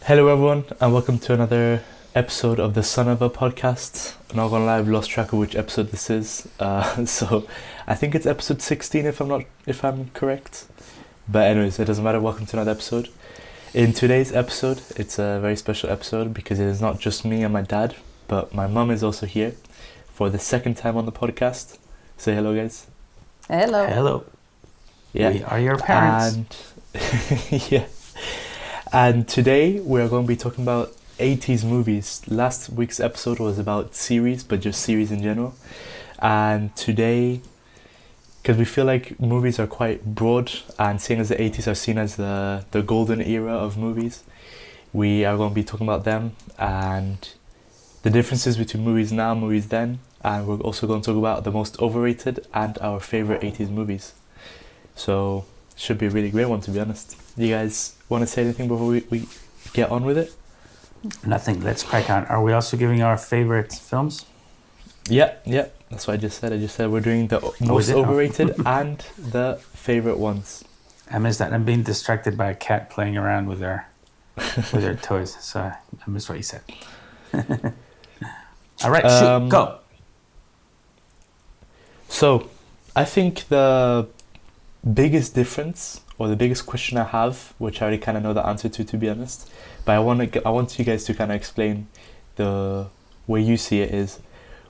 Hello, everyone, and welcome to another episode of the Son of a podcast. I'm not gonna lie, I've lost track of which episode this is. So I think it's episode 16 if I'm correct. But anyways, it doesn't matter. Welcome to another episode. In today's episode, it's a very special episode because it is not just me and my dad, but my mum is also here for the second time on the podcast. Say hello, guys. Hello. Hello. Yeah. We are your parents. And yeah. And today we're going to be talking about 80s movies. Last week's episode was about series, but just series in general. And today, because we feel like movies are quite broad, and seeing as the 80s are seen as the golden era of movies, we are going to be talking about them and the differences between movies now, movies then, and we're also going to talk about the most overrated and our favorite 80s movies. So, should be a really great one, to be honest. You guys want to say anything before we get on with it? Nothing. Let's crack on. Are we also giving our favorite films? Yeah. That's what I just said. I just said we're doing the most overrated and the favorite ones. I missed that. I'm being distracted by a cat playing around with their toys. So I missed what you said. All right, shoot, go. So, I think the biggest difference, or the biggest question I have, which I already kind of know the answer to be honest, but I want you guys to kind of explain the way you see it is,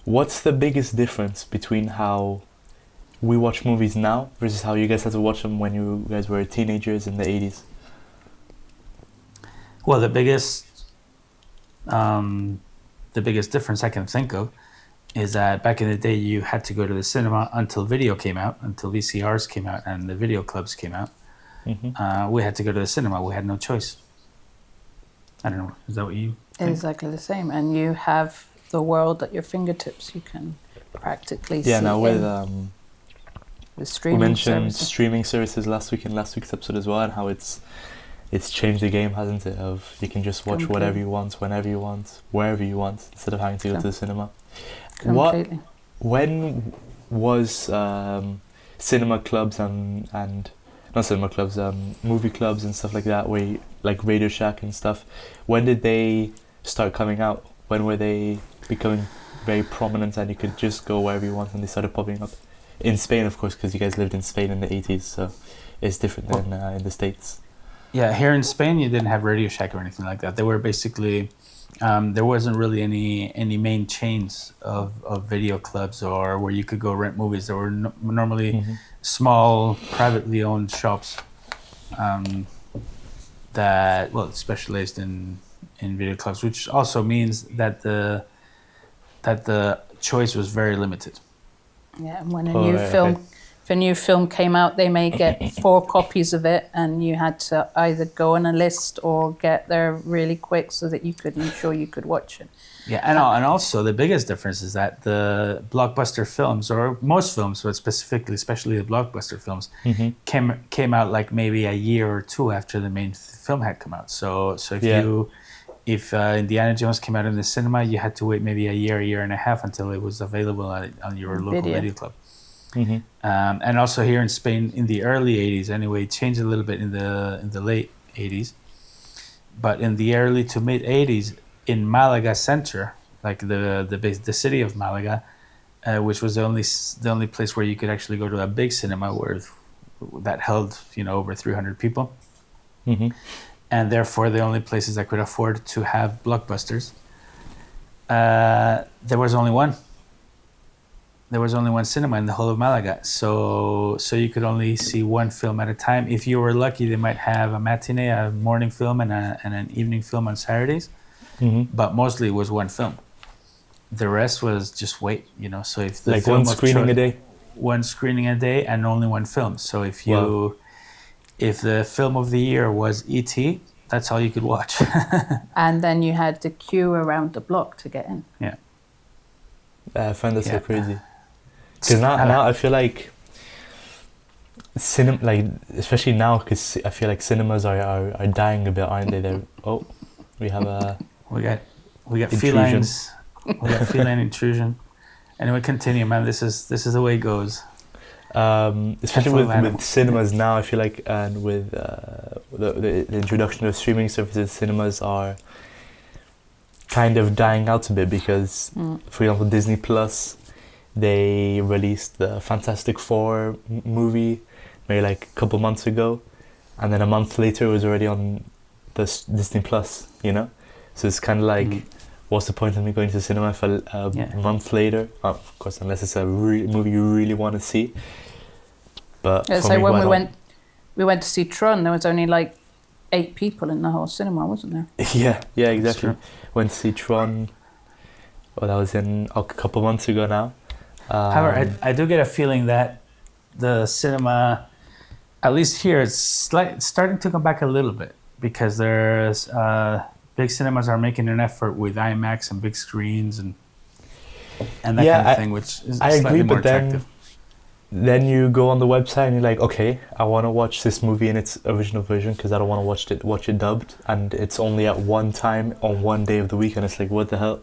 what's the biggest difference between how we watch movies now versus how you guys had to watch them when you guys were teenagers in the 80s? Well, the biggest difference I can think of is that back in the day you had to go to the cinema until video came out, until VCRs came out and the video clubs came out. Mm-hmm. We had to go to the cinema. We had no choice. I don't know. Is that what you think? Exactly the same. And you have the world at your fingertips. You can practically see now with the streaming we mentioned services. Streaming services last week in last week's episode as well, and how it's changed the game, hasn't it? Of you can just watch whatever you want, whenever you want, wherever you want, instead of having to go to the cinema. Completely. When was cinema clubs and not cinema clubs, movie clubs and stuff like that, where you, like Radio Shack and stuff, when did they start coming out? When were they becoming very prominent and you could just go wherever you want and they started popping up? In Spain, of course, because you guys lived in Spain in the 80s, so it's different than in the States. Yeah, here in Spain you didn't have Radio Shack or anything like that. They were basically... there wasn't really any main chains of video clubs or where you could go rent movies. There were normally small, privately owned shops that specialized in video clubs, which also means that the choice was very limited. Yeah, and when if a new film came out, they may get 4 copies of it, and you had to either go on a list or get there really quick so that you could ensure you could watch it. Yeah, and also the biggest difference is that the blockbuster films, or most films, but especially the blockbuster films, came out like maybe a year or 2 after the main film had come out. So if Indiana Jones came out in the cinema, you had to wait maybe a year and a half until it was available on your local video club. Mm-hmm. And also here in Spain in the early 80s anyway, it changed a little bit in the late 80s, but in the early to mid 80s in Malaga center, like the city of Malaga, which was the only place where you could actually go to a big cinema that held over 300 people, and therefore the only places that could afford to have blockbusters, there was only one. There was only one cinema in the whole of Malaga, so you could only see one film at a time. If you were lucky, they might have a matinee, a morning film, and an evening film on Saturdays. But mostly it was one film. The rest was just wait, So if the film one screening a day, and only one film. So if the film of the year was E.T., that's all you could watch. And then you had to queue around the block to get in. Yeah. I find that so crazy. Because now I feel like cinema, like especially now, because I feel like cinemas are dying a bit, aren't they? We got felines. We got feline intrusion. Anyway, continue, man. This is the way it goes. Especially with cinemas now, I feel like, and with the introduction of streaming services, cinemas are kind of dying out a bit because, for example, Disney Plus, they released the Fantastic Four movie maybe like a couple months ago, and then a month later it was already on the Disney Plus, you know? So it's kind of like, what's the point of me going to the cinema for a month later? Of course, unless it's a movie you really want to see. But so when we went to see Tron, there was only like 8 people in the whole cinema, wasn't there? Yeah, exactly. Went to see Tron. Well, that was in a couple months ago now. However, I do get a feeling that the cinema, at least here, it's starting to come back a little bit, because there's big cinemas are making an effort with IMAX and big screens and that kind of thing, which is slightly more attractive. Then you go on the website and you're like, okay, I want to watch this movie in its original version because I don't want to watch it dubbed, and it's only at one time on one day of the week, and it's like, what the hell?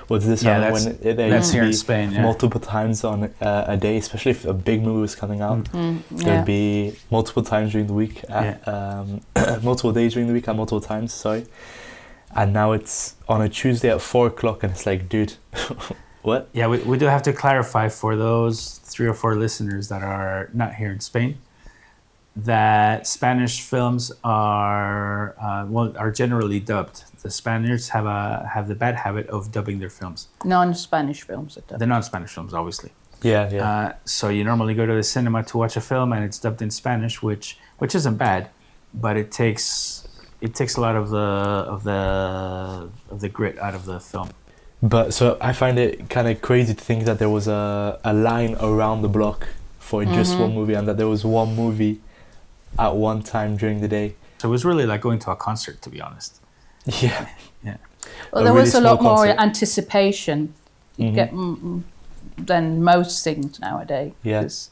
What's this? Yeah, that's here in Spain. Yeah. Multiple times on a day, especially if a big movie was coming out. There'd be multiple times during the week, multiple days during the week at multiple times. Sorry, and now it's on a Tuesday at 4:00, and it's like, dude. What? Yeah, we do have to clarify for those 3 or 4 listeners that are not here in Spain that Spanish films are generally dubbed. The Spaniards have the bad habit of dubbing their films. Non-Spanish films are dubbed. The non-Spanish films, obviously. Yeah. So you normally go to the cinema to watch a film and it's dubbed in Spanish, which isn't bad, but it takes a lot of the grit out of the film. But so I find it kind of crazy to think that there was a line around the block for just one movie, and that there was one movie at one time during the day. So it was really like going to a concert, to be honest. Yeah. Well, there was a lot more anticipation than most things nowadays. Yes.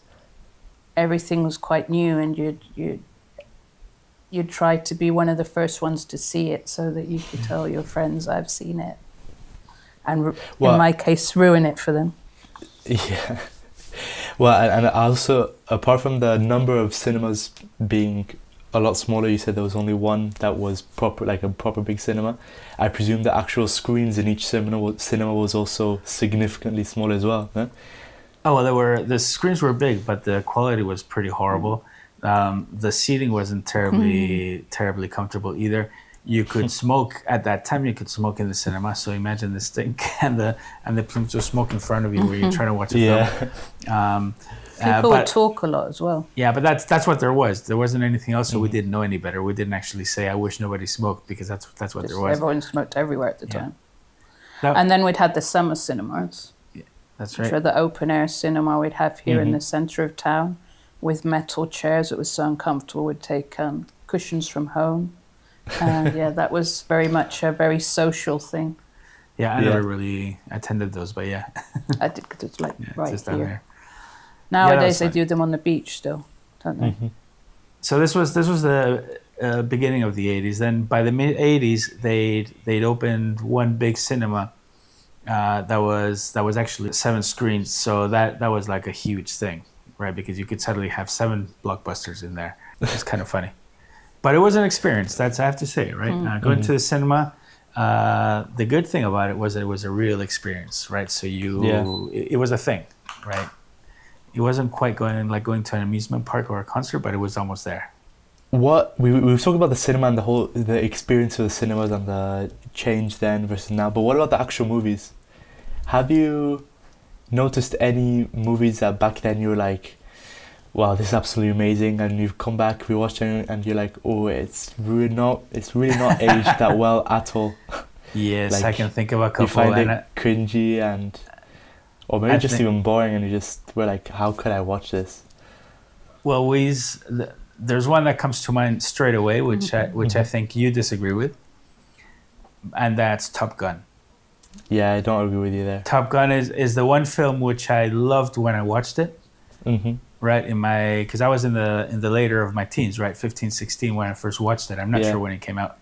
Everything was quite new, and you'd try to be one of the first ones to see it so that you could tell your friends, I've seen it. And in my case, ruin it for them. Yeah. Well, and also, apart from the number of cinemas being a lot smaller, you said there was only one that was proper, like a proper big cinema. I presume the actual screens in each cinema was also significantly smaller as well, huh? Oh, well, the screens were big, but the quality was pretty horrible. The seating wasn't terribly comfortable either. You could smoke at that time. You could smoke in the cinema. So imagine the stink and the plumes of smoke in front of you where you're trying to watch a film. People would talk a lot as well. Yeah, but that's what there was. There wasn't anything else, so we didn't know any better. We didn't actually say, "I wish nobody smoked," because that's what there was. Everyone smoked everywhere at the time. And then we'd had the summer cinemas. Yeah, that's right. Which are the open air cinema we'd have here in the centre of town, with metal chairs. It was so uncomfortable. We'd take cushions from home. That was very much a very social thing. Yeah, I never really attended those, but yeah. I did, because it's like right just here. Down there. Nowadays they do them on the beach still, don't they? So this was the beginning of the 80s. Then by the mid 80s, they'd opened one big cinema that was actually 7 screens. So that was like a huge thing, right? Because you could suddenly have 7 blockbusters in there. It's kind of funny. But it was an experience, I have to say, right? Going to the cinema, the good thing about it was that it was a real experience, right? So it was a thing, right? It wasn't quite going to an amusement park or a concert, but it was almost there. What we've talked about the cinema and the experience of the cinemas and the change then versus now, but what about the actual movies? Have you noticed any movies that back then you were like, wow, this is absolutely amazing, and you've come back, rewatched it, and you're like, oh, it's really not aged that well at all? Yes, like, I can think of a couple. You find it cringy or maybe just even boring, and you just were like, how could I watch this? Well, there's one that comes to mind straight away, which I think you disagree with, and that's Top Gun. Yeah, I don't agree with you there. Top Gun is the one film which I loved when I watched it. Right, because I was in the later of my teens, right, 15, 16 when I first watched it. I'm not sure when it came out.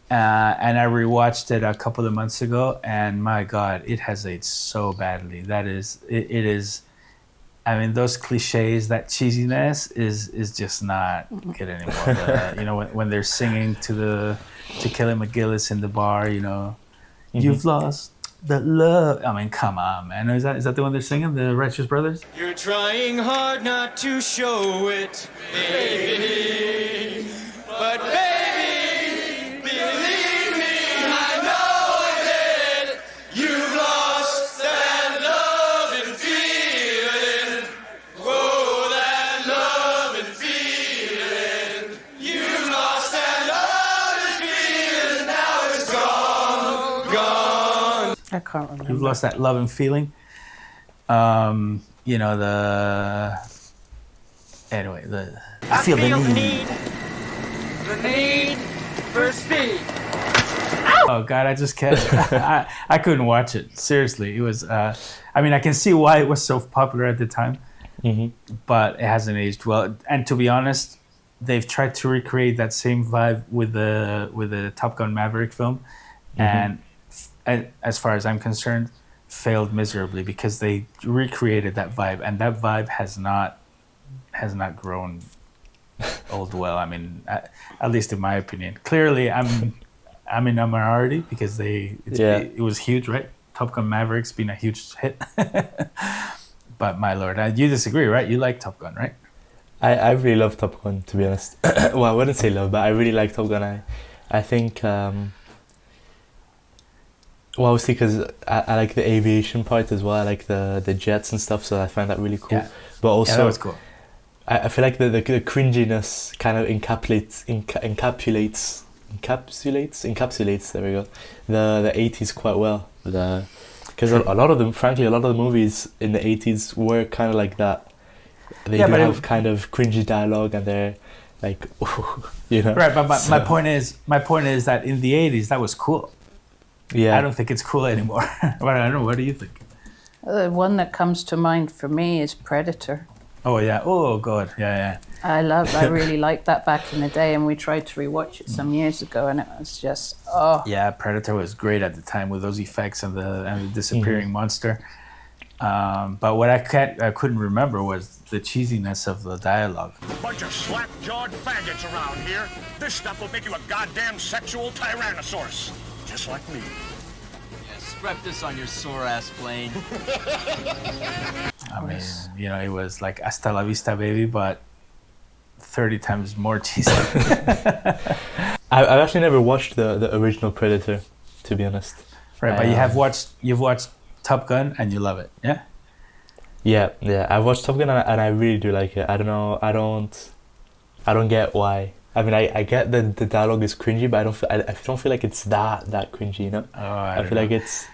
And I rewatched it a couple of months ago, and my God, it has aged so badly. It is I mean, those cliches, that cheesiness is just not good anymore. You know, when they're singing to Kelly McGillis in the bar, you know, you've lost that love. I mean, come on, man. Is that the one they're singing, the Righteous Brothers? You're trying hard not to show it, baby. But baby, believe me, I know that you've lost that love and feeling. Whoa, that love and feeling. You've lost that love and feeling. Now it's gone. I can't remember. You've lost that love and feeling. You know, I feel the need. The need for speed. Oh God, I just can't. I couldn't watch it. Seriously, it was. I mean, I can see why it was so popular at the time, but it hasn't aged well. And to be honest, they've tried to recreate that same vibe with the Top Gun Maverick film, and as far as I'm concerned, failed miserably because they recreated that vibe, and that vibe has not grown old well. I mean, at least in my opinion. Clearly, I'm in a minority because it was huge, right? Top Gun Maverick's been a huge hit. But my lord, you disagree, right? You like Top Gun, right? I really love Top Gun, to be honest. Well, I wouldn't say love, but I really like Top Gun. I think, well, obviously because I like the aviation part as well. I like the jets and stuff, so I find that really cool. Yeah. But also, that was cool. I feel like the cringiness kind of encapsulates. There we go. The 80s quite well. Because a lot of them, frankly, a lot of the movies in the 80s were kind of like that. They do have kind of cringy dialogue, and they're like, you know. Right, but my point is that in the 80s that was cool. Yeah. I don't think it's cool anymore. But I don't know. What do you think? The one that comes to mind for me is Predator. Oh yeah. Oh god. Yeah. I really liked that back in the day, and we tried to rewatch it some years ago, and it was just Yeah, Predator was great at the time with those effects and the disappearing monster. But what I couldn't remember was the cheesiness of the dialogue. Bunch of slack-jawed faggots around here. This stuff will make you a goddamn sexual tyrannosaurus. Just like me. Yeah, strap this on your sore-ass plane. I mean, you know, it was like Hasta la Vista, baby, but 30 times more cheesy. I've actually never watched the original Predator, to be honest. Right, but you've watched Top Gun and you love it, yeah? Yeah. I've watched Top Gun and I really do like it. I don't know. I don't get why. I mean, I get the dialogue is cringy, but I don't feel like it's that cringy, you know? I feel like it's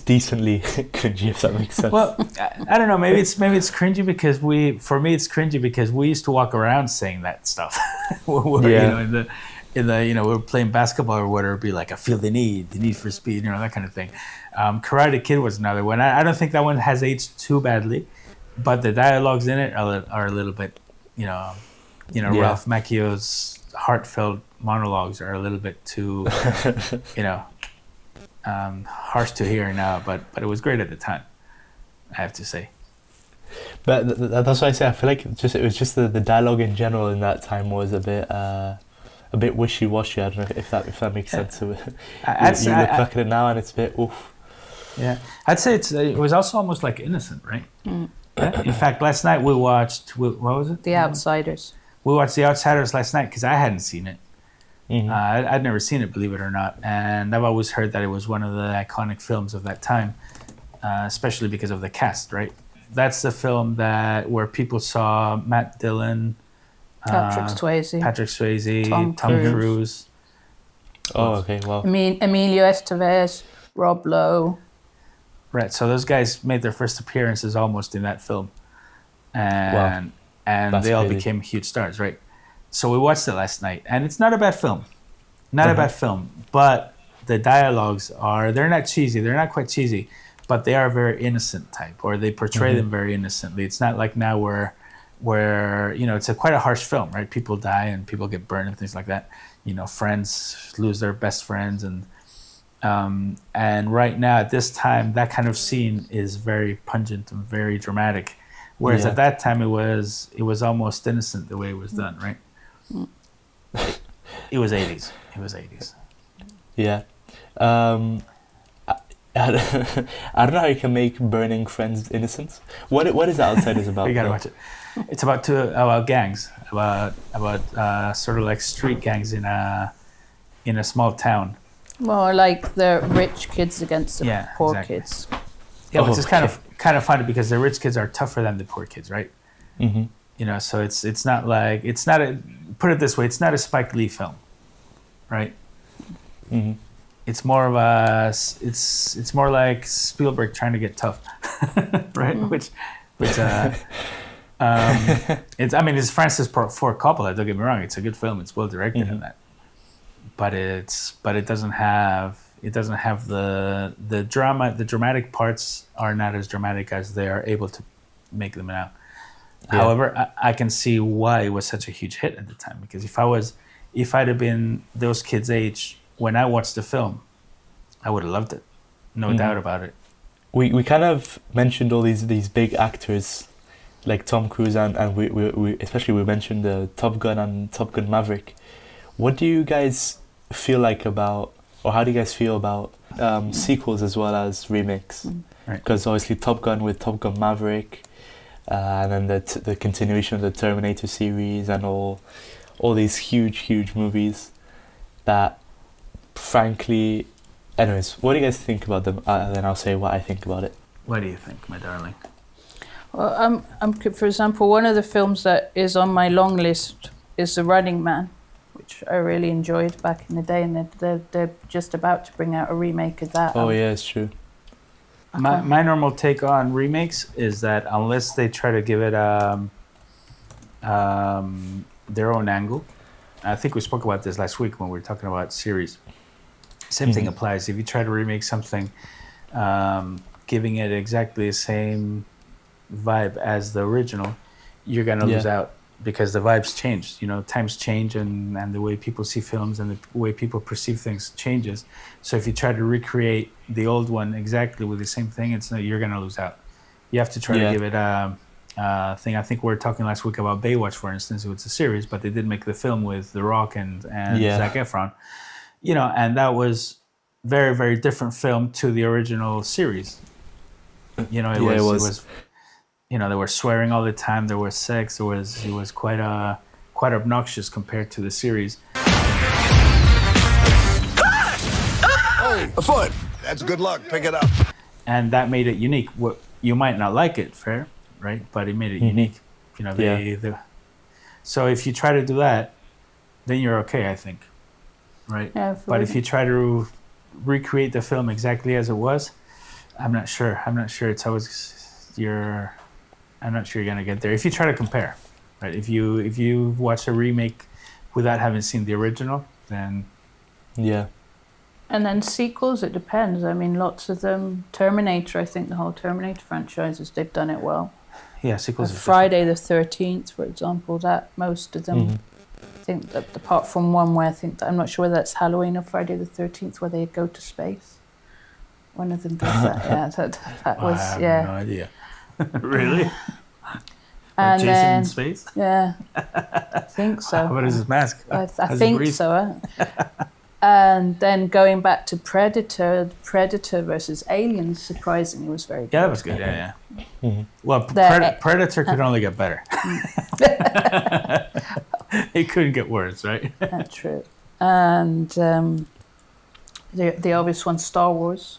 decently cringy, if that makes sense. Well, I don't know. Maybe it's cringy because we used to walk around saying that stuff. You know, in the you know, we're playing basketball or whatever. It'd be like, I feel the need for speed, you know, that kind of thing. Karate Kid was another one. I don't think that one has aged too badly, but the dialogues in it are a little bit, Ralph Macchio's heartfelt monologues are a little bit too, harsh to hear now, but it was great at the time, I have to say. But that's why I say I feel like it was just the dialogue in general in that time was a bit wishy-washy. I don't know if that makes sense. You look back at it now and it's a bit oof. Yeah, I'd say it was also almost like innocent, right? Mm. Yeah? In fact, last night we watched what was it? The Outsiders. We watched The Outsiders last night because I hadn't seen it. Mm-hmm. I'd never seen it, believe it or not, and I've always heard that it was one of the iconic films of that time, especially because of the cast, right? That's the film where people saw Matt Dillon, Patrick Swayze, Tom Cruise. Oh, okay, wow. Emilio Estevez, Rob Lowe. Right, so those guys made their first appearances almost in that film, and they all became huge stars, right? So we watched it last night, and it's not a bad film. Not a bad film, but the dialogues they're not cheesy. They're not quite cheesy, but they are very innocent type, or they portray them very innocently. It's not like now where it's quite a harsh film, right? People die and people get burned and things like that. Friends lose their best friends, and right now at this time, that kind of scene is very pungent and very dramatic. Whereas Yeah. at that time it was almost innocent the way it was done, right? It was 80s. It was 80s. Yeah. I don't know how you can make burning friends innocent. What is Outsiders about? You gotta though? watch it. It's about gangs, about sort of like street gangs in a small town. More like the rich kids against the Yeah, poor exactly. kids. Yeah, which is okay. kind of funny because the rich kids are tougher than the poor kids, right? Mm-hmm. You know, so it's not like it's not a put it this way, it's not a Spike Lee film, right? Mm-hmm. It's more of a it's more like Spielberg trying to get tough, right? Which it's it's Francis Ford Coppola. Don't get me wrong, it's a good film. It's well directed in that, but it doesn't have the drama. The dramatic parts are not as dramatic as they are able to make them now. Yeah. However, I can see why it was such a huge hit at the time, because if I'd have been those kids' age when I watched the film, I would have loved it, no doubt about it. We kind of mentioned all these big actors like Tom Cruise and we especially we mentioned the Top Gun and Top Gun Maverick. What do you guys feel like about, or how do you guys feel about sequels as well as remakes? Right. Because obviously Top Gun with Top Gun Maverick, and then the continuation of the Terminator series and all these huge movies that, frankly, anyways, what do you guys think about them? And then I'll say what I think about it. What do you think, my darling? Well, for example, one of the films that is on my long list is The Running Man, which I really enjoyed back in the day, and they're just about to bring out a remake of that. Oh yeah, it's true. My normal take on remakes is that unless they try to give it their own angle, I think we spoke about this last week when we were talking about series. Same thing applies. If you try to remake something, giving it exactly the same vibe as the original, you're gonna lose out, because the vibes change. You know, times change, and the way people see films and the way people perceive things changes. So if you try to recreate the old one exactly with the same thing, you're gonna lose out. You have to try to give it a thing. I think we were talking last week about Baywatch, for instance. It was a series, but they did make the film with The Rock and Zac Efron. You know, and that was very, very different film to the original series. You know, it was. You know, they were swearing all the time. There was sex. It was quite obnoxious compared to the series. Hey, a foot. That's good luck. Pick it up. And that made it unique. You might not like it, fair, right? But it made it unique. You know, so if you try to do that, then you're okay, I think, right? Yeah, but if you try to recreate the film exactly as it was, I'm not sure. It's always I'm not sure you're gonna get there. If you try to compare, right? If you watch a remake without having seen the original, then And then sequels, it depends. I mean, lots of them. Terminator, I think the whole Terminator franchises, they've done it well. Yeah, sequels. Friday the 13th, for example, that most of them. I think that apart from one where I'm not sure whether that's Halloween or Friday the 13th, where they go to space. One of them does that. Yeah, that was I have no idea. Really? And Jason then, in space? Yeah, I think so. What is his mask? I think so. And then going back to Predator versus Aliens, surprisingly, was very good. Yeah, that was good. Yeah. Well, Predator could only get better. It couldn't get worse, right? That's true. And the obvious one, Star Wars.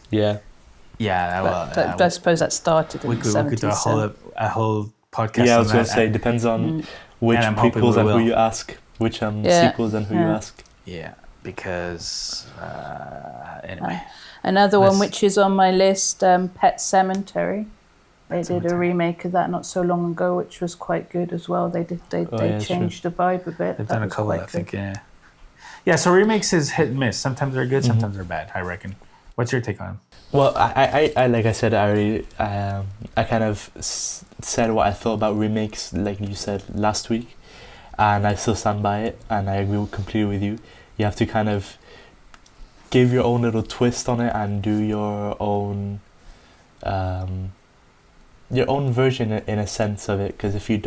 Yeah. Yeah, I suppose that started in the 70s. We could do a whole podcast. Yeah, I was on going that. to say, it depends on which prequels and who you ask, which sequels and who you ask. Yeah, because anyway. Another one which is on my list, Pet Sematary. They did a remake of that not so long ago, which was quite good as well. They changed the vibe a bit. They've done a couple, I think. Yeah. So remakes is hit and miss. Sometimes they're good, sometimes they're bad, I reckon. What's your take on them? Well, I like I said, I kind of said what I thought about remakes, like you said last week, and I still stand by it, and I agree completely with you. You have to kind of give your own little twist on it and do your own your own version in a sense of it, because if you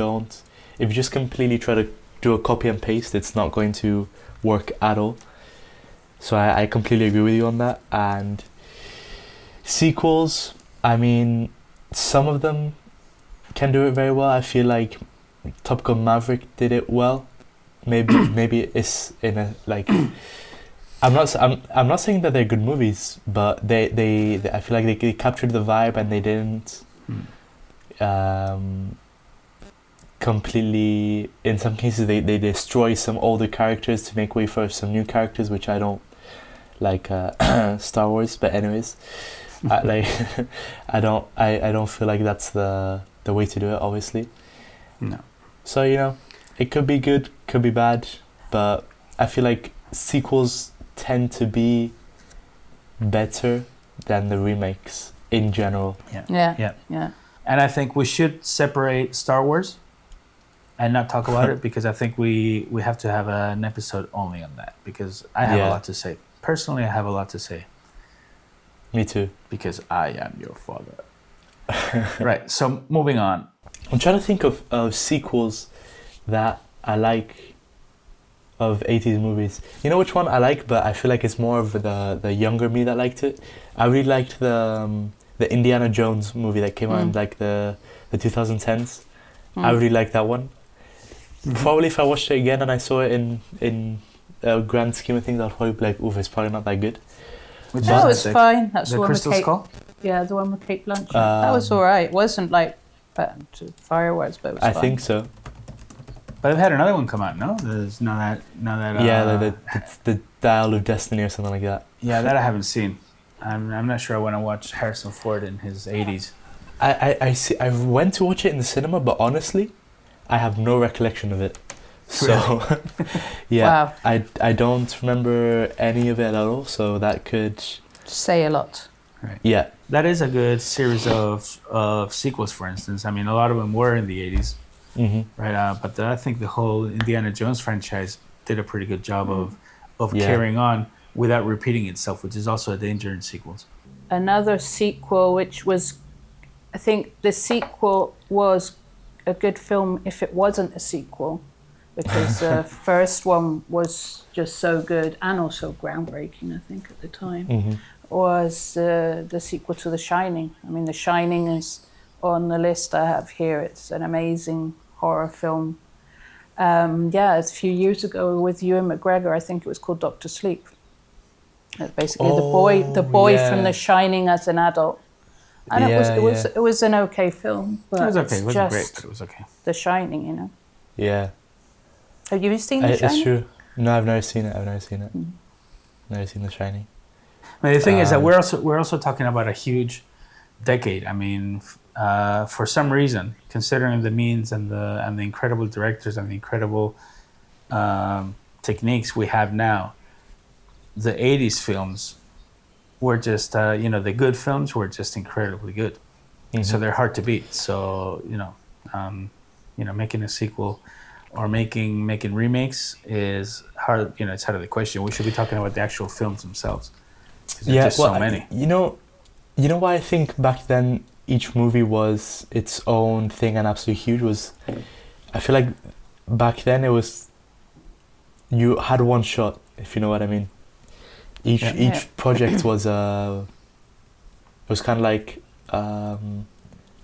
just completely try to do a copy and paste, it's not going to work at all. So I completely agree with you on that. And sequels, I mean, some of them can do it very well. I feel like Top Gun Maverick did it well. Maybe it's in a like. I'm not saying that they're good movies, but they I feel like they captured the vibe and they didn't completely. In some cases, they destroy some older characters to make way for some new characters, which I don't like. Star Wars, but anyways, I don't feel like that's the way to do it. Obviously, no. So it could be good, could be bad, but I feel like sequels tend to be better than the remakes in general. Yeah. And I think we should separate Star Wars and not talk about it, because I think we have to have an episode only on that, because I have a lot to say. Personally, I have a lot to say. Me too. Because I am your father. Right, so moving on. I'm trying to think of sequels that I like of 80s movies. You know which one I like, but I feel like it's more of the younger me that liked it? I really liked the Indiana Jones movie that came out in like the 2010s. I really liked that one. Probably if I watched it again and I saw it in a grand scheme of things, I'd probably be like, oof, it's probably not that good. Which no, it's fine. That's the one Crystal with Kate. Skull? Yeah, the one with Kate Blanchett. That was all right. It wasn't like fireworks, but it was fine. I think so. But I've had another one come out, no? There's now that yeah, the Dial of Destiny or something like that. Yeah, that I haven't seen. I'm not sure I want to watch Harrison Ford in his 80s. I went to watch it in the cinema, but honestly, I have no recollection of it. So, yeah, wow. I don't remember any of it at all. So that could say a lot. Right. Yeah, that is a good series of sequels. For instance, I mean, a lot of them were in the 80s, right? But I think the whole Indiana Jones franchise did a pretty good job of carrying on without repeating itself, which is also a danger in sequels. Another sequel, which was, I think the sequel was a good film if it wasn't a sequel, because the first one was just so good and also groundbreaking, I think, at the time, was the sequel to The Shining. I mean, The Shining is on the list I have here. It's an amazing horror film. A few years ago with Ewan McGregor, I think it was called Dr. Sleep. Basically, the boy from The Shining as an adult, and it was an okay film. But it was okay. It wasn't great, but it was okay. The Shining, Yeah. Have you seen The Shining? It's true. No, I've never seen it. Never seen The Shining. I mean, the thing is that we're also talking about a huge decade. I mean, for some reason, considering the means and the incredible directors and the incredible techniques we have now, the 80s films were just, the good films were just incredibly good. So they're hard to beat. So, making a sequel or making remakes is hard. It's out of the question. We should be talking about the actual films themselves. There's just so many. You know why I think back then each movie was its own thing and absolutely huge was, I feel like back then it was, you had one shot, if you know what I mean. Each project was kind of like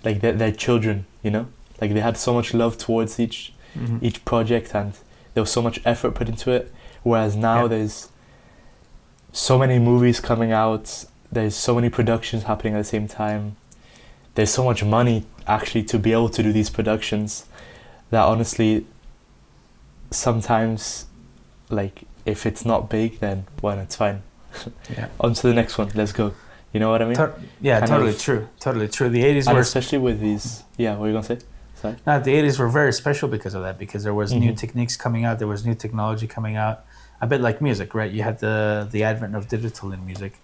their children, like they had so much love towards each project and there was so much effort put into it, whereas now there's so many movies coming out, there's so many productions happening at the same time, there's so much money actually to be able to do these productions that honestly sometimes, like, if it's not big, then well, it's fine. On to the next one, let's go. You know what I mean? Totally true. The 80s were... especially with these... Yeah, what were you going to say? Sorry? No, the 80s were very special because of that, because there was new techniques coming out, there was new technology coming out, a bit like music, right? You had the advent of digital in music,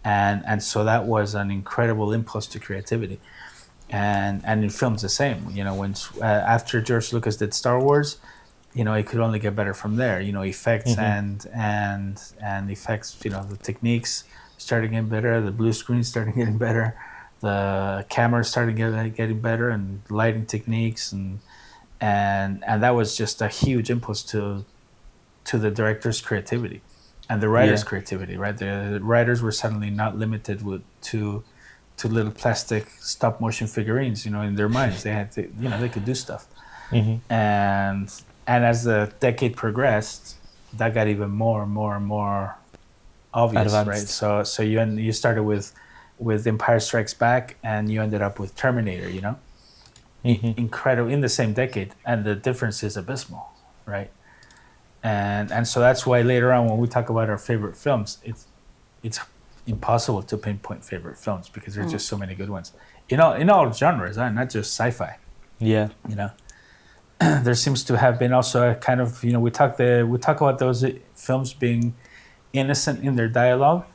and so that was an incredible impulse to creativity. And in films the same. When after George Lucas did Star Wars, it could only get better from there. Effects and effects. The techniques started getting better. The blue screen started getting better. the cameras started getting better, and lighting techniques, and that was just a huge impulse to the director's creativity and the writer's creativity, right? The writers were suddenly not limited to little plastic stop motion figurines, in their minds. They had to, they could do stuff. And as the decade progressed, that got even more and more and more obvious, advanced. Right? So you started with Empire Strikes Back, and you ended up with Terminator, incredible in the same decade, and the difference is abysmal, right? And so that's why later on, when we talk about our favorite films, it's impossible to pinpoint favorite films, because there's just so many good ones in all genres, not just sci-fi. Yeah. There seems to have been also a kind of, we talk about those films being innocent in their dialogue,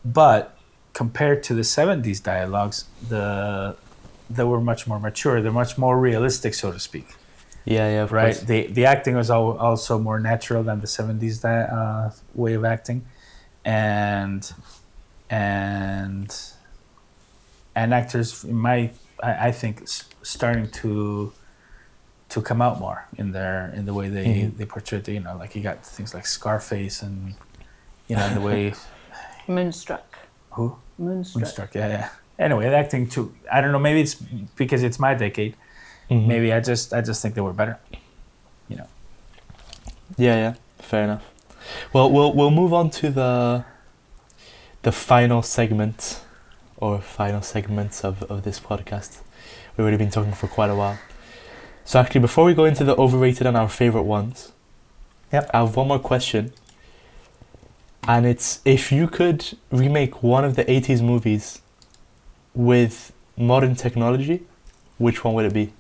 but compared to the 70s dialogues, they were much more mature. They're much more realistic, so to speak. Yeah, of right. course. The acting was also more natural than the 70s way of acting, and actors, I think, starting to come out more in the way they portrayed. Like you got things like Scarface, and the way Moonstruck. Who? Moonstruck. Yeah. Anyway, acting too. I don't know. Maybe it's because it's my decade. Maybe I just think they were better. Yeah. Fair enough. Well, we'll move on to the final segment, or final segments of this podcast. We've already been talking for quite a while. So actually, before we go into the overrated and our favorite ones, I have one more question. And it's, if you could remake one of the 80s movies with modern technology, which one would it be?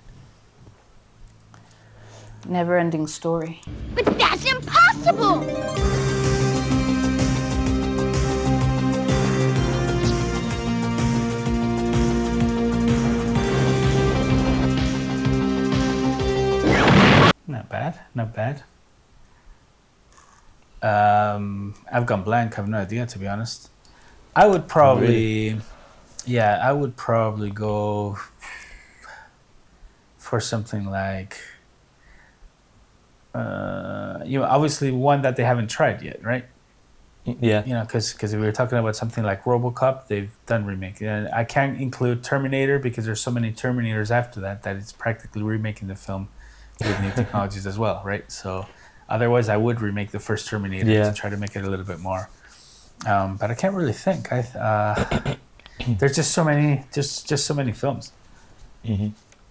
Never-ending Story. But that's impossible! Not bad. I've gone blank. I have no idea, to be honest. I would probably, I would probably go for something like, obviously one that they haven't tried yet, right? Yeah. Because if we were talking about something like RoboCop, they've done remake. And I can't include Terminator because there's so many Terminators after that it's practically remaking the film with new technologies as well, right? So otherwise, I would remake the first Terminator to try to make it a little bit more. But I can't really think. There's just so many, just so many films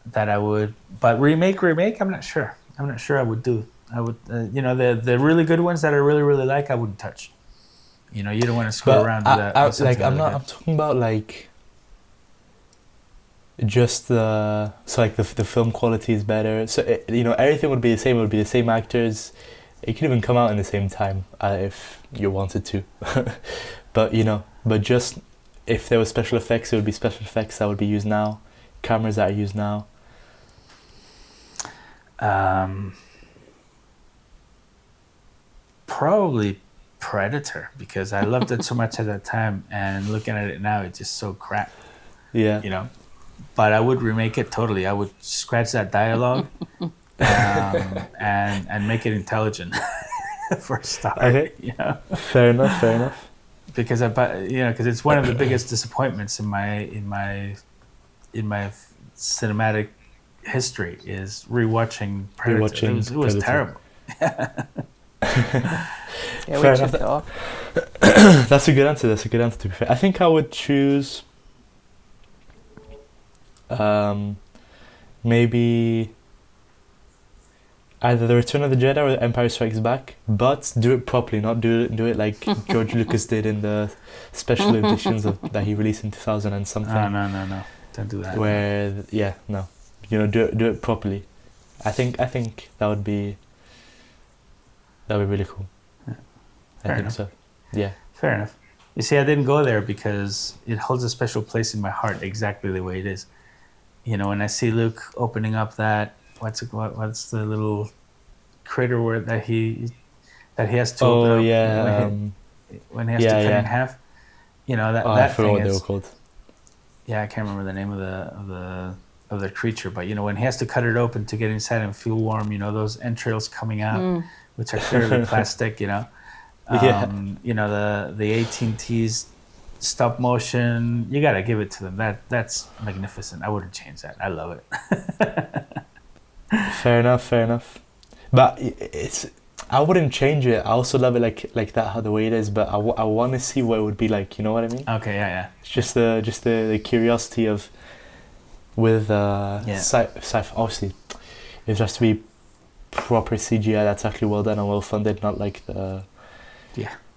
that I would. But remake, I'm not sure. I would do. I would, the really good ones that I really, really like, I wouldn't touch. You don't want to screw around with that. I'm talking about like just the film quality is better. So everything would be the same. It would be the same actors. It could even come out in the same time if you wanted to. but just if there was special effects, it would be special effects that would be used now, cameras that are used now. Probably Predator, because I loved it so much at that time, and looking at it now, it's just so crap. Yeah. But I would remake it totally. I would scratch that dialogue and make it intelligent for a start. Okay. Fair enough. Because because it's one of the biggest disappointments in my cinematic history is rewatching Predator. It was terrible. Fair enough. That's a good answer. To be fair, I think I would choose maybe either The Return of the Jedi or The Empire Strikes Back, but do it properly, not do it like George Lucas did in the special editions that he released in 2000 and something. No, don't do that. Where do it properly. I think that would be really cool. Fair enough. So. Yeah. Fair enough. You see, I didn't go there because it holds a special place in my heart exactly the way it is. When I see Luke opening up that, what's the little critter word that he has to open up when he has to cut in half. That I forgot thing what they is, were called. I can't remember the name of the creature, but when he has to cut it open to get inside and feel warm, those entrails coming out, which are clearly plastic. The AT&T's stop motion, you gotta give it to them. That's magnificent. I wouldn't change that. I love it. Fair enough. But I wouldn't change it. I also love it like that, how the way it is. But I want to see what it would be like. You know what I mean? Okay, yeah. It's just the curiosity of with sci-fi. Obviously, it has to be proper CGI that's actually well done and well funded, not like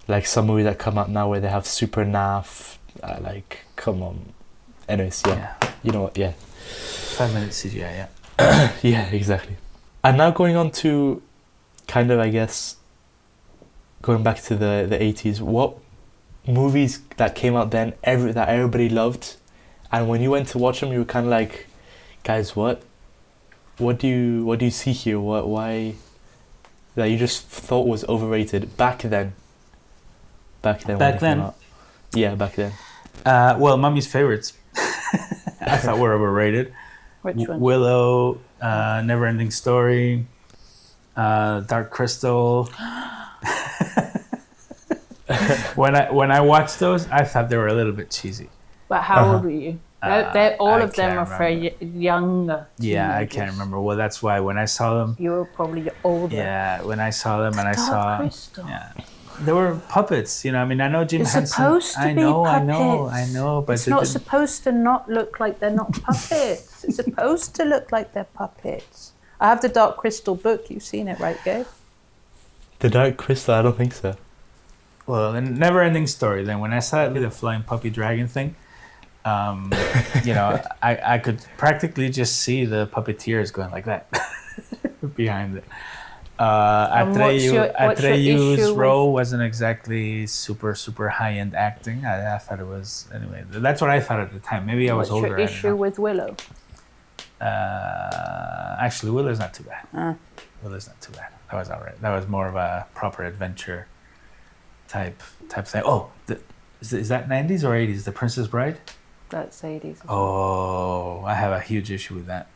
like some movies that come out now where they have super naff. Like, come on. Anyways, you know what? Yeah. 5 minutes CGI, yeah, exactly. And now going on to kind of, I guess, going back to the 80s, what movies that came out then that everybody loved, and when you went to watch them, you were kind of like, guys, what do you see here? Why that you just thought was overrated back then? Back then. Yeah, back then. Well, Mummy's favorites. I thought were overrated. Which one? Willow, Neverending Story, Dark Crystal. When I watched those, I thought they were a little bit cheesy. But how old were you? All of them are for younger. Yeah, I can't remember. Well, that's why when I saw them, you were probably older. Yeah, when I saw them and I saw Dark Crystal. Yeah. They were puppets, I mean, I know Jim Henson. It's supposed to be puppets. I know, but it's not supposed to not look like they're not puppets. It's supposed to look like they're puppets. I have the Dark Crystal book. You've seen it, right, Gabe? The Dark Crystal? I don't think so. Well, a Never-Ending Story. Then when I saw the flying puppy dragon thing, I could practically just see the puppeteers going like that behind it. Atreyu's role wasn't exactly super high-end acting. I thought it was, anyway. That's what I thought at the time. Maybe I was older. What's your issue with Willow? Actually, Willow's not too bad. Willow's not too bad. That was all right. That was more of a proper adventure type thing. Oh, is that 90s or 80s? The Princess Bride? That's 80s. Oh, I have a huge issue with that.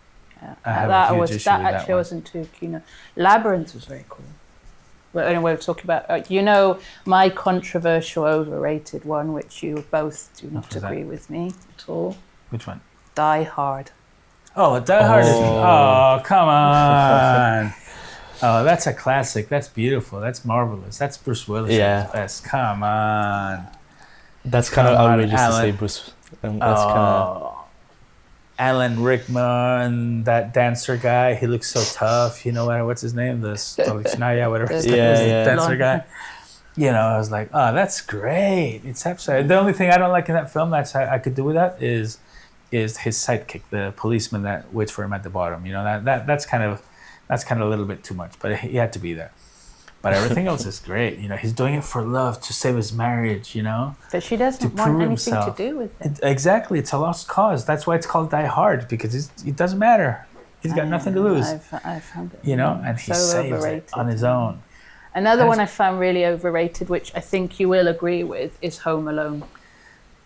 Yeah. That actually wasn't too keen. Labyrinth was very cool. But anyway, we're talking about my controversial overrated one, which you both do not agree with me at all. Which one? Die Hard. Oh, Die Hard is... Oh, come on. Oh, that's a classic. That's beautiful. That's marvelous. That's Bruce Willis. Yeah. Best. Come on. That's kind of outrageous to say, Bruce. Alan Rickman, that dancer guy, he looks so tough. What's his name? The Stolichnaya, whatever his name is, the dancer guy. I was like, oh, that's great. It's absolutely. The only thing I don't like in that film I could do with that is his sidekick, the policeman that waits for him at the bottom. That's kind of a little bit too much, but he had to be there. But everything else is great. He's doing it for love, to save his marriage, But she doesn't want anything to do with it. Exactly. It's a lost cause. That's why it's called Die Hard, because it doesn't matter. He's got nothing to lose. I found it. And he saves it on his own. Another one I found really overrated, which I think you will agree with, is Home Alone.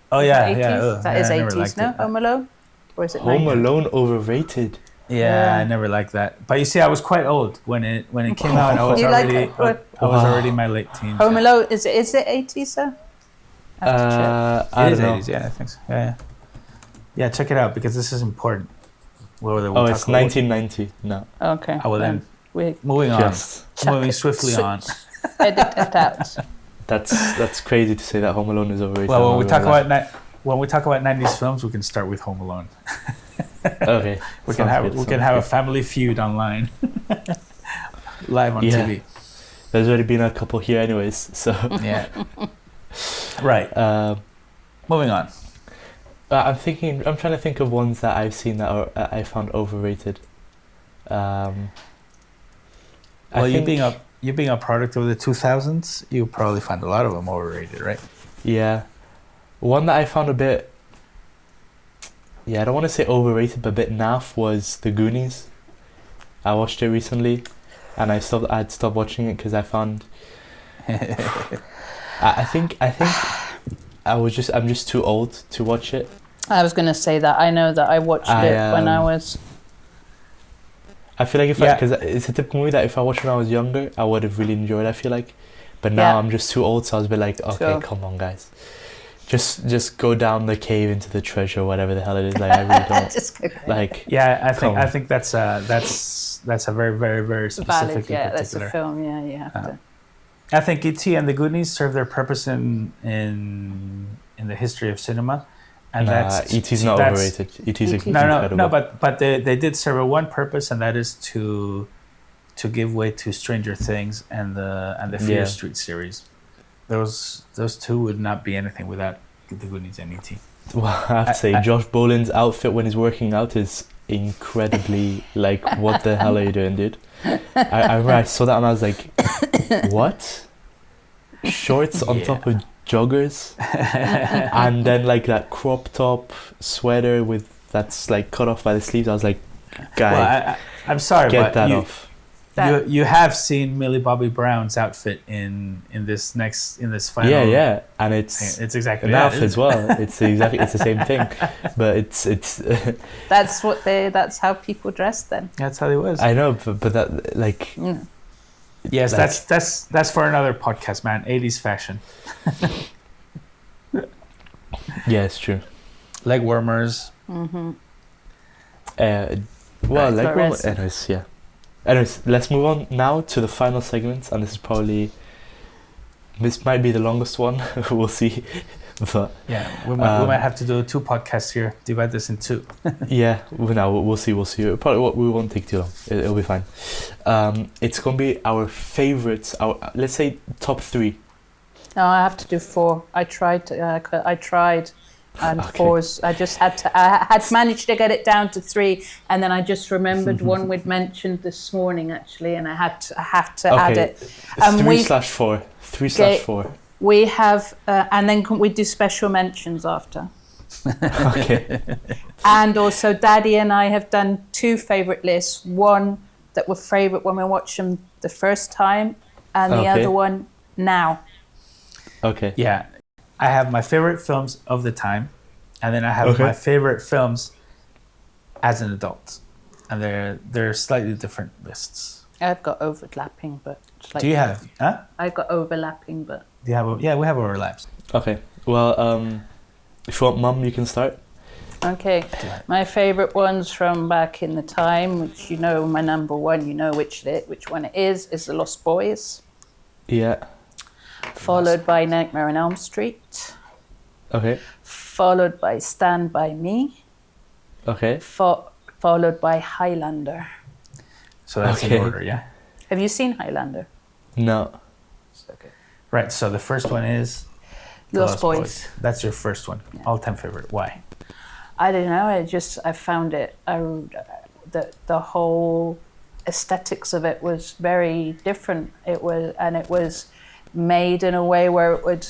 Oh, yeah. Yeah. That is 80s, no? Home Alone? Or is it Home 90s? Alone overrated? Yeah, I never liked that. But you see, I was quite old when it came out. I was already in my late teens. Home Alone, is it 80s, sir? I don't know. 80s, yeah, I think so. Yeah, check it out because this is important. It's 1990. No. Okay. Well, then moving on. Moving swiftly on. Edit it out. That's crazy to say that Home Alone is overrated. Well, when we talk about 90s films, we can start with Home Alone. Okay. We can have a family feud online, live on TV. There's already been a couple here, anyways. So yeah. Right. Moving on. I'm trying to think of ones that I've seen that I found overrated. You being a product of the 2000s, you probably find a lot of them overrated, right? Yeah. One that I found a bit, I don't want to say overrated, but a bit naff was the Goonies. I watched it recently, and I'd stopped watching it because I found. I think I'm just too old to watch it. I was going to say that. I know that I watched it when I was... I feel like because it's a typical movie that if I watched when I was younger, I would have really enjoyed, I feel like. But now I'm just too old, so I was a bit like, okay, come on, guys. Just go down the cave into the treasure, whatever the hell it is. Like, I really don't... Just go. Like... Yeah, I think that's a very, very, very specific particular. That's a film, you have to... I think E.T. and the Goonies serve their purpose in the history of cinema. And E.T.'s not overrated. E.T.'s incredible. No, but they did serve one purpose, and that is to give way to Stranger Things and the Fear Street series. Those two would not be anything without the Goonies and E.T. Well, I have to say, Josh Brolin's outfit when he's working out is incredibly like, what the hell are you doing, dude? I remember I saw that and I was like, what? Shorts on top of joggers, and then like that crop top sweater that's like cut off by the sleeves. I was like, guy, well, I'm sorry, get but that off. You have seen Millie Bobby Brown's outfit in this final. Yeah, and it's exactly an outfit as well. It's the same thing, but it's that's how people dress then. That's how it was. I know, but that like. Yes, like, that's for another podcast, man. 80s fashion. Yeah, it's true. Leg warmers. Mm-hmm. Leg warmers. Anyways, yeah. Anyways, let's move on now to the final segment, and this might be the longest one. We'll see. But we might have to do 2 podcasts here. Divide this in 2. Yeah, we'll see. Probably we won't take too long. It'll be fine. It's gonna be our favorites. Let's say top 3. No, I have to do 4. I tried, and 4's. I had managed to get it down to 3, and then I just remembered one we'd mentioned this morning actually, and I have to add it. 3/4. 3/4. We have, and then we do special mentions after. Okay. And also, Daddy and I have done 2 favorite lists. One that were favorite when we watched them the first time, and the other one now. Okay. Yeah, I have my favorite films of the time, and then I have my favorite films as an adult, and they're slightly different lists. I've got overlapping, but do you have? Huh? I've got overlapping, but. We have overlaps. Okay. Well, if you want, Mum, you can start. Okay. My favourite ones from back in the time, which you know, my number one, you know which one it is The Lost Boys. Yeah. Followed by Nightmare on Elm Street. Okay. Followed by Stand By Me. Okay. Followed by Highlander. So that's in order, yeah? Have you seen Highlander? No. Okay. Right, so the first one is Lost Boys. That's your first one. Yeah. All-time favorite. Why? I don't know. I found it. The whole aesthetics of it was very different. It was made in a way where it would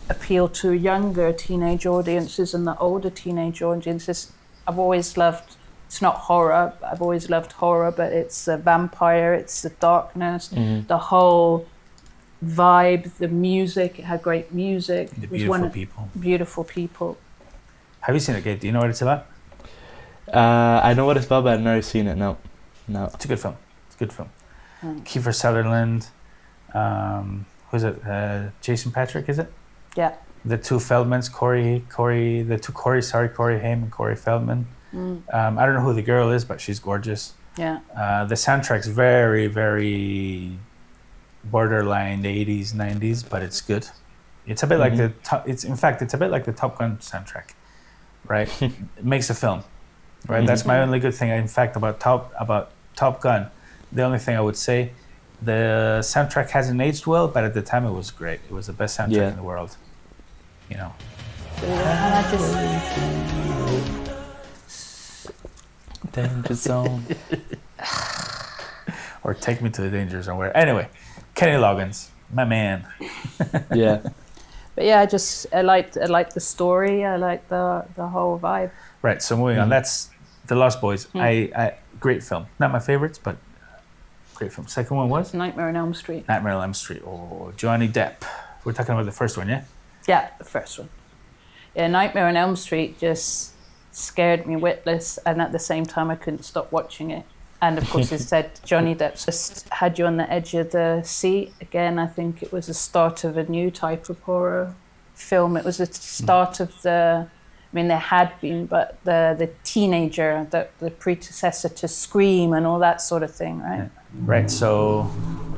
appeal to younger teenage audiences and the older teenage audiences. I've always loved. It's not horror. I've always loved horror, but it's a vampire. It's the darkness. Mm-hmm. The whole vibe, the music. It had great music. The beautiful people. Beautiful people. Have you seen it, Gabe? Do you know what it's about? I know what it's about, but I've never seen it. No. It's a good film. Kiefer Sutherland. Who's it? Jason Patrick, is it? Yeah. The 2 Feldmans, Corey Haim and Corey Feldman. I don't know who the girl is, but she's gorgeous. Yeah. The soundtrack's very, very borderline 80s, 90s, but it's good. It's a bit like it's a bit like the Top Gun soundtrack, right? It makes a film, right? That's my only good thing. In fact, about Top Gun, the only thing I would say, the soundtrack hasn't aged well, but at the time it was great. It was the best soundtrack in the world. You know. Danger Zone. Or Take Me to the Danger Zone. Anyway, Kenny Loggins, my man. Yeah. But yeah, I like the story. I like the whole vibe. Right. So moving on, that's The Lost Boys. I great film. Not my favorites, but great film. Second one was Nightmare on Elm Street. Oh, Johnny Depp. We're talking about the first one, yeah? Yeah, the first one. Yeah, Nightmare on Elm Street just scared me witless, and at the same time I couldn't stop watching it. And of course, it said Johnny Depp just had you on the edge of the seat. Again, I think it was the start of a new type of horror film. It was the start of the, I mean, there had been, but the teenager, the predecessor to Scream and all that sort of thing, right? Yeah. Right, so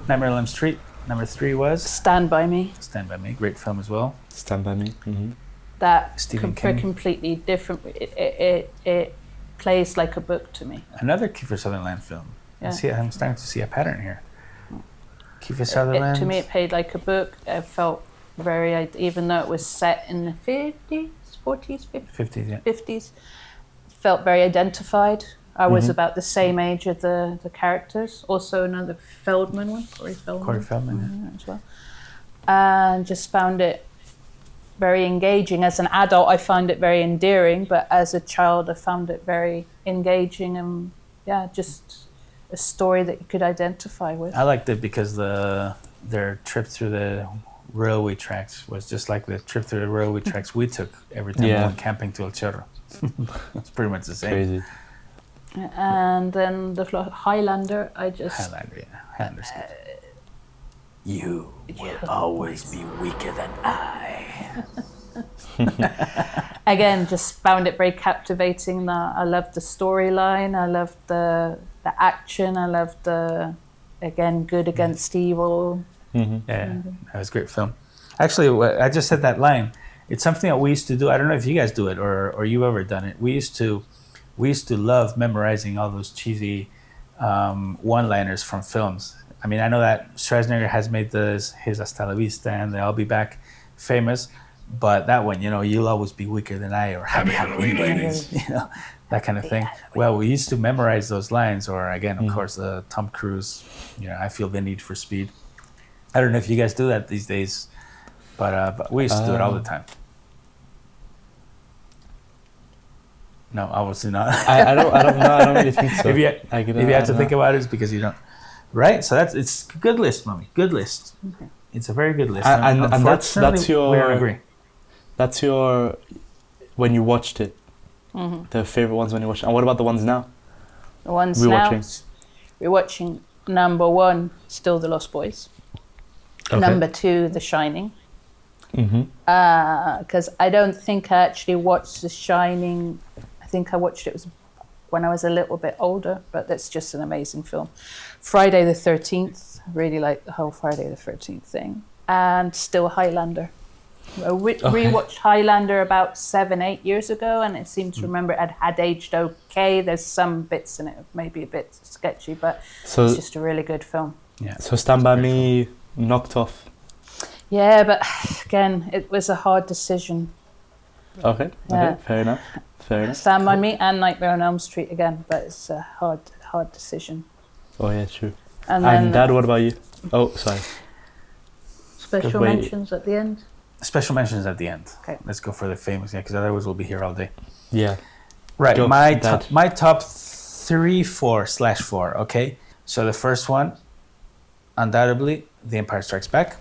Nightmare on Elm Street, number 3 was? Stand By Me. Stand By Me, great film as well. Stand By Me. Mm-hmm. That Stephen King. Completely different. It plays like a book to me. Another Kiefer Sutherland film. Yeah. I'm starting to see a pattern here. Kiefer Sutherland. To me, it played like a book. It felt very, even though it was set in the 50s, 40s, 50s, yeah. 50s, felt very identified. I was about the same age as the characters. Also another Feldman one, Corey Feldman, as well. And just found it very engaging. As an adult, I found it very endearing, but as a child, I found it very engaging and, just a story that you could identify with. I liked it because their trip through the railway tracks was just like the trip through the railway tracks we took every time we went camping to El Cerro. It's pretty much the same. Crazy. And then the Highlander, Highlander's good. You will always be weaker than I. Again, just found it very captivating. I loved the storyline. I loved the action. I loved good against evil. Mm-hmm. Yeah, that was a great film. Actually, I just said that line. It's something that we used to do. I don't know if you guys do it or you ever done it. We used to love memorizing all those cheesy one-liners from films. I mean, I know that Schwarzenegger has made his Hasta la Vista and the I'll Be Back famous, but that one, you'll always be weaker than I, or Happy Halloween, ladies, that kind of thing. Well, we used to memorize those lines, or again, of course, Tom Cruise, I Feel the Need for Speed. I don't know if you guys do that these days, but we used to do it all the time. No, obviously not. I don't know. I don't really think so. If you have to think about it, it's because you don't. Right, so it's a good list, mommy. Good list. Okay. It's a very good list. And that's your. We don't agree. That's your. When you watched it, the favorite ones when you watched it. And what about the ones now? The ones now. Rewatching. Number 1, still The Lost Boys. Okay. Number 2, The Shining. Because I don't think I actually watched The Shining. I think I watched it when I was a little bit older, but that's just an amazing film. Friday the 13th, I really like the whole Friday the 13th thing. And still Highlander. I rewatched Highlander about 7-8 years ago, and it seems to remember it had aged okay. There's some bits in it, maybe a bit sketchy, but it's just a really good film. Yeah. So Stand By Me knocked off. Yeah, but again, it was a hard decision. Okay, fair enough. Stand By Me and Nightmare on Elm Street again, but it's a hard decision. Oh yeah, true. And then, Dad, what about you? Oh, sorry. Special mentions at the end? Special mentions at the end. Okay. Let's go for the famous, because otherwise we'll be here all day. Yeah. Right, my top 3/4, okay? So the first one, undoubtedly, The Empire Strikes Back.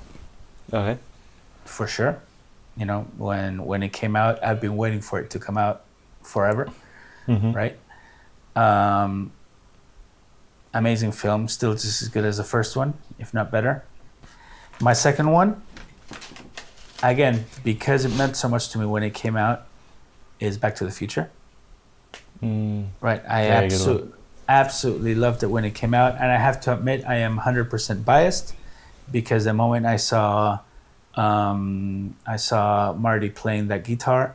Okay. For sure. When it came out, I've been waiting for it to come out forever, right? Amazing film, still just as good as the first one, if not better. My second one, again, because it meant so much to me when it came out, is Back to the Future. Right, I absolutely loved it when it came out, and I have to admit I am 100% biased, because the moment I saw Marty playing that guitar,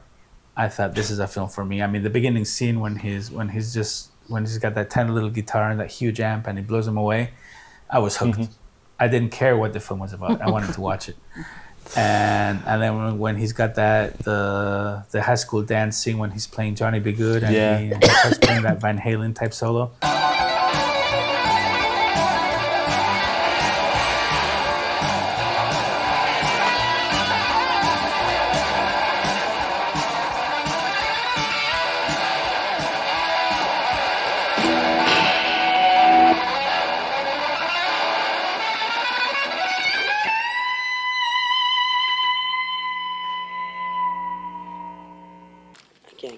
I thought this is a film for me. I mean, the beginning scene when he's got that tiny little guitar and that huge amp and he blows him away, I was hooked. I didn't care what the film was about. I wanted to watch it. And then when he's got the high school dance scene when he's playing Johnny B. Good and he starts playing that Van Halen type solo.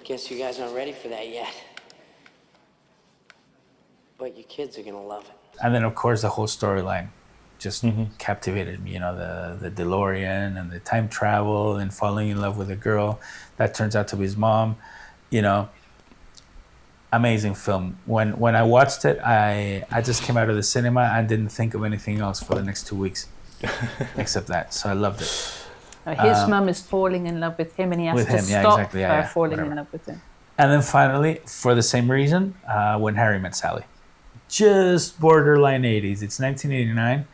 Guess you guys aren't ready for that yet. But your kids are gonna love it. And then, of course, the whole storyline just captivated me. You know, the DeLorean and the time travel and falling in love with a girl that turns out to be his mom. You know, amazing film. When I watched it, I just came out of the cinema and didn't think of anything else for the next 2 weeks, except that. So I loved it. His mum is falling in love with him, and he has to stop her falling in love with him. And then finally, for the same reason, When Harry Met Sally. Just borderline 80s. It's 1989.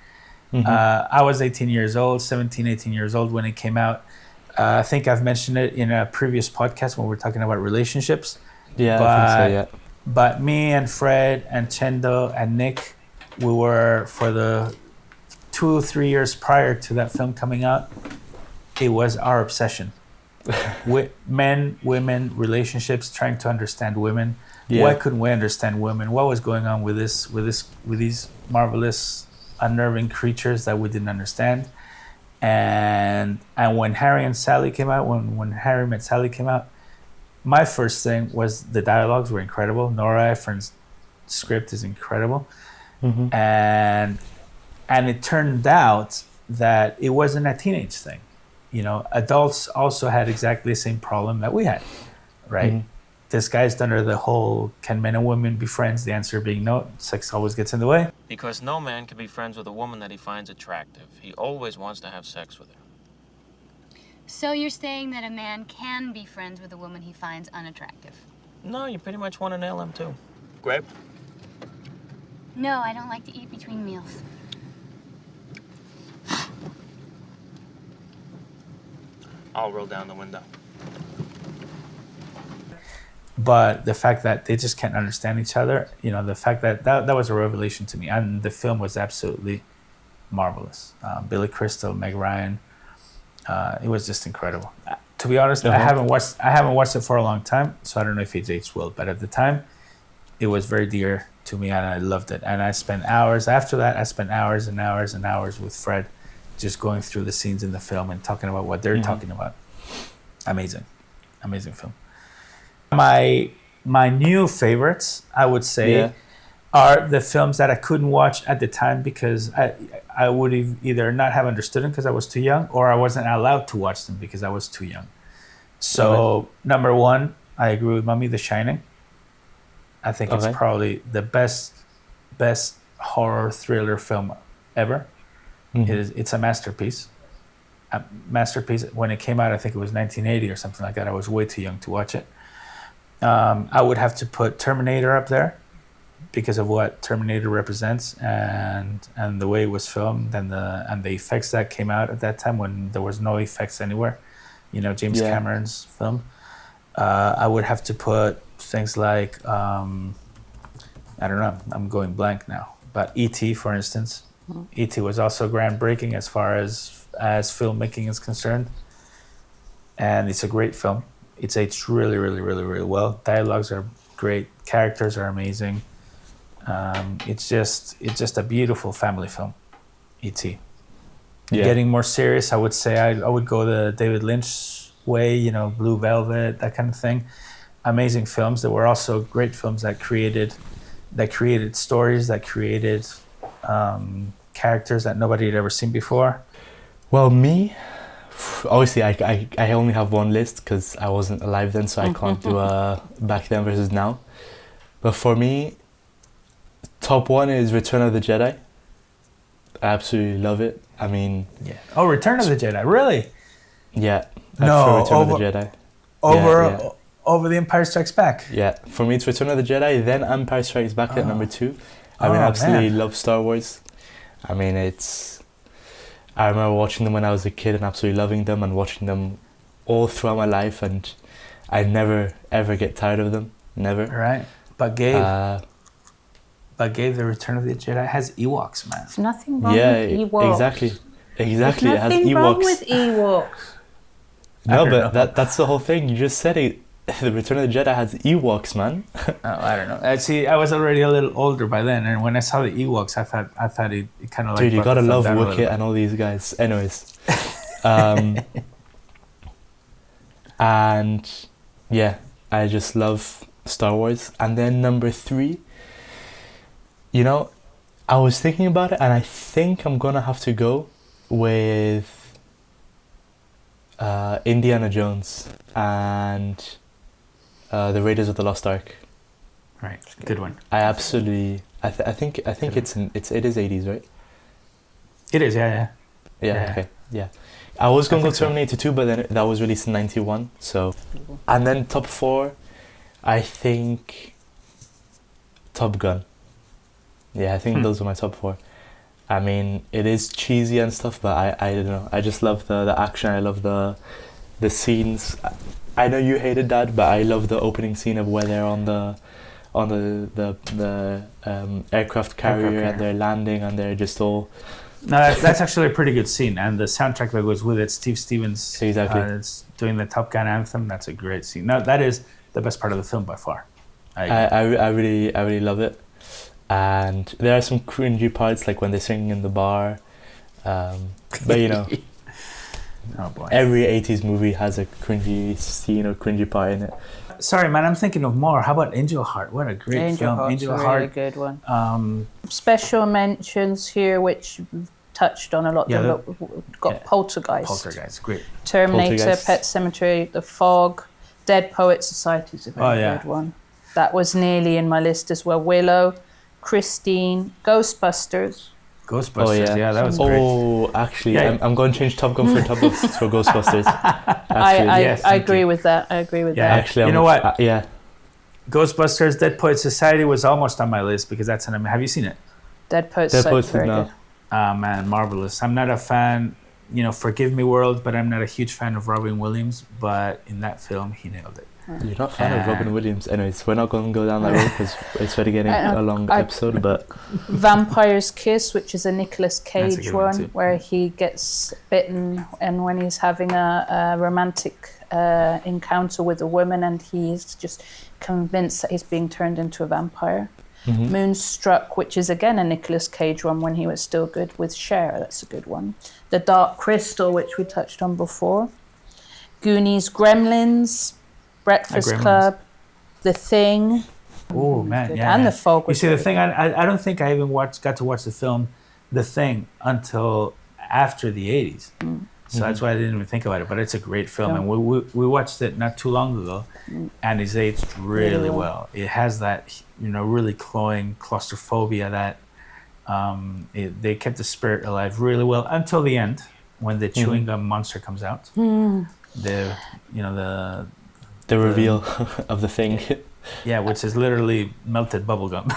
I was 18 years old, 17, 18 years old when it came out. I think I've mentioned it in a previous podcast when we were talking about relationships. Yeah, I think so, yeah. But me and Fred and Chendo and Nick, we were, for the 2 or 3 years prior to that film coming out, it was our obsession. With men, women, relationships, trying to understand women. Yeah. Why couldn't we understand women? What was going on with these marvelous, unnerving creatures that we didn't understand? And when Harry and Sally came out, when Harry Met Sally came out, my first thing was the dialogues were incredible. Nora Ephron's script is incredible, and it turned out that it wasn't a teenage thing. You know, adults also had exactly the same problem that we had, right? Disguised under the whole, can men and women be friends? The answer being no, sex always gets in the way. Because no man can be friends with a woman that he finds attractive. He always wants to have sex with her. So you're saying that a man can be friends with a woman he finds unattractive? No, you pretty much want to nail him too. Grape? No, I don't like to eat between meals. I'll roll down the window. But the fact that they just can't understand each other, you know, the fact that was a revelation to me. And the film was absolutely marvelous. Billy Crystal, Meg Ryan, it was just incredible. To be honest, I haven't watched it for a long time, so I don't know if it's aged well. But at the time, it was very dear to me, and I loved it. And I spent hours after that. I spent hours and hours and hours with Fred, just going through the scenes in the film and talking about what they're talking about. Amazing film. My new favorites, I would say, are the films that I couldn't watch at the time because I would either not have understood them because I was too young, or I wasn't allowed to watch them because I was too young. So number one, I agree with Mummy, The Shining. I think it's probably the best horror thriller film ever. It's a masterpiece. When it came out, I think it was 1980 or something like that. I was way too young to watch it. I would have to put Terminator up there because of what Terminator represents and the way it was filmed and the effects that came out at that time when there was no effects anywhere. You know, James Cameron's film. I would have to put things like I don't know. I'm going blank now. But E.T., for instance. E.T. was also groundbreaking as far as filmmaking is concerned. And it's a great film. It's aged really, really, really, really well. Dialogues are great. Characters are amazing. It's just a beautiful family film, E.T. Yeah. Getting more serious, I would say I would go the David Lynch way, you know, Blue Velvet, that kind of thing. Amazing films. There were also great films that created stories, that created characters that nobody had ever seen before. Well, me, obviously I only have one list because I wasn't alive then, so I can't do back then versus now. But for me, top one is Return of the Jedi. I absolutely love it. I mean... Yeah. Oh, Return of the Jedi, really? Yeah. No, Return of the Jedi. Over The Empire Strikes Back. Yeah. For me, it's Return of the Jedi, then Empire Strikes Back at number 2. I mean, I absolutely love Star Wars. I mean, I remember watching them when I was a kid and absolutely loving them and watching them all throughout my life, and I never, ever get tired of them. Never. Right. But Gabe, The Return of the Jedi has Ewoks, man. There's nothing wrong with Ewoks. Exactly. There's It has nothing Ewoks. wrong with Ewoks. No, but that's the whole thing. You just said it. The Return of the Jedi has Ewoks, man. I don't know. See, I was already a little older by then, and when I saw the Ewoks, I thought it kind of like... Dude, you gotta love Wicket and all these guys. Anyways. And, yeah, I just love Star Wars. And then number 3, you know, I was thinking about it, and I think I'm gonna have to go with Indiana Jones and the Raiders of the Lost Ark. Right, good one. I absolutely. I think it is 80s, right? It is, yeah. Okay, yeah. I was gonna go Terminator 2, but then that was released in 91. So, and then top 4, I think Top Gun. Yeah, I think those are my top 4. I mean, it is cheesy and stuff, but I don't know. I just love the action. I love the scenes. I know you hated that, but I love the opening scene of where they're on the aircraft carrier and they're landing and they're just all. No, that's actually a pretty good scene, and the soundtrack that goes with it, Steve Stevens, it's doing the Top Gun anthem. That's a great scene. No, that is the best part of the film by far. I really love it, and there are some cringy parts like when they're singing in the bar, but you know, oh boy, every 80s movie has a cringy scene or cringy part in it. Sorry, man, I'm thinking of more. How about Angel Heart? What a great film. Angel Heart's a really good one. Special mentions here, which we've touched on a lot. We've got Poltergeist. Poltergeist, great. Terminator, Pet Sematary, The Fog, Dead Poets Society is a very good one. That was nearly in my list as well. Willow, Christine, Ghostbusters. That was great. Oh, actually, I'm going to change Top Gun for Ghostbusters. I agree with that. Actually, you know what? Ghostbusters, Dead Poets Society was almost on my list because that's an. Have you seen it? Dead Poets Society is very good. Man, marvelous. I'm not a fan. Forgive me, world, but I'm not a huge fan of Robin Williams. But in that film, he nailed it. You're not a fan of Robin Williams. Anyways, we're not going to go down that road because it's already getting a long episode. But Vampire's Kiss, which is a Nicolas Cage one where he gets bitten and when he's having a romantic encounter with a woman and he's just convinced that he's being turned into a vampire. Moonstruck, which is again a Nicolas Cage one when he was still good with Cher. That's a good one. The Dark Crystal, which we touched on before. Goonies, Gremlins, Breakfast Club, The Thing. Oh man, and The Fog. You see, The Thing. I don't think I even got to watch the film, The Thing, until after the '80s. So that's why I didn't even think about it. But it's a great film, and we watched it not too long ago, and it's aged really well. It has that really cloying claustrophobia that they kept the spirit alive really well until the end when the chewing gum monster comes out. The reveal of The Thing. Yeah, which is literally melted bubblegum.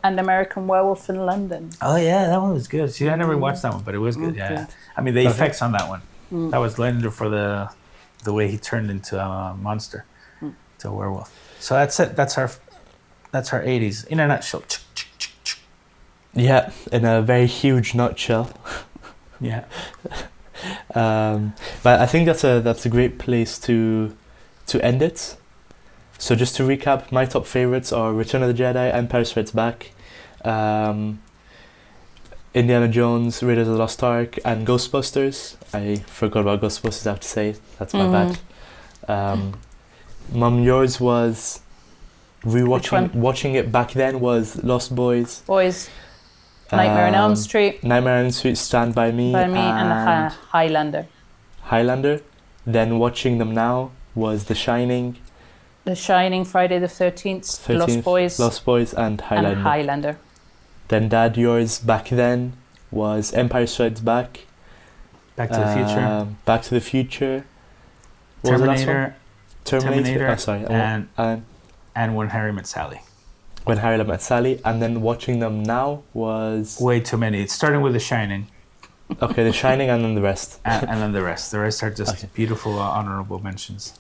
And American Werewolf in London. Oh yeah, that one was good. See, I never watched that one, but it was good. Yeah, I mean the effects on that one. That was legendary for the way he turned into a monster, to a werewolf. So that's it. That's our 80s in a nutshell. Yeah, in a very huge nutshell. Yeah. But I think that's a great place to end it. So just to recap, my top favorites are Return of the Jedi, Empire Strikes Back, Indiana Jones, Raiders of the Lost Ark, and Ghostbusters. I forgot about Ghostbusters, I have to say. That's my bad. Mum, yours was watching it back then was Lost Boys. Nightmare on Elm Street. Nightmare on Elm Street, Stand By Me. And Highlander. Then watching them now was The Shining. The Shining, Friday the 13th, Lost Boys, and Highlander. Then Dad, yours back then was Empire Strikes Back. Back to the Future. Back to the Future. What Terminator. Terminator. Oh, sorry. And When Harry Met Sally. When Harry Met Sally. And then watching them now was... Way too many. It's starting with The Shining. Okay, The Shining and then the rest. and then the rest. The rest are just beautiful, honorable mentions.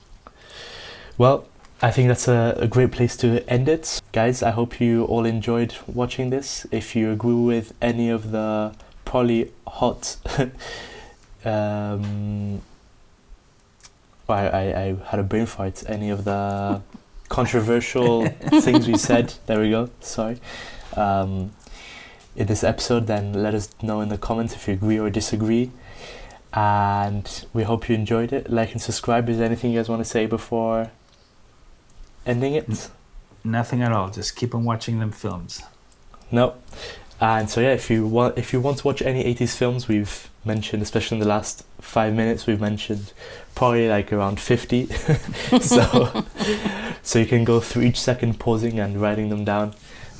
Well, I think that's a great place to end it. Guys, I hope you all enjoyed watching this. If you agree with any of the probably hot... I had a brain fart. Any of the controversial things we said. There we go. Sorry. In this episode, then let us know in the comments if you agree or disagree. And we hope you enjoyed it. Like and subscribe. Is there anything you guys want to say before ending it? Nothing at all. Just keep on watching them films. No. And so yeah, if you want to watch any 80s films we've mentioned, especially in the last 5 minutes, we've mentioned probably like around 50. So you can go through each second, pausing and writing them down.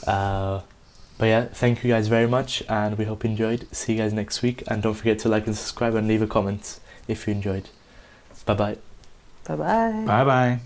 But yeah, thank you guys very much, and we hope you enjoyed. See you guys next week, and don't forget to like and subscribe and leave a comment if you enjoyed. Bye bye. Bye bye. Bye bye.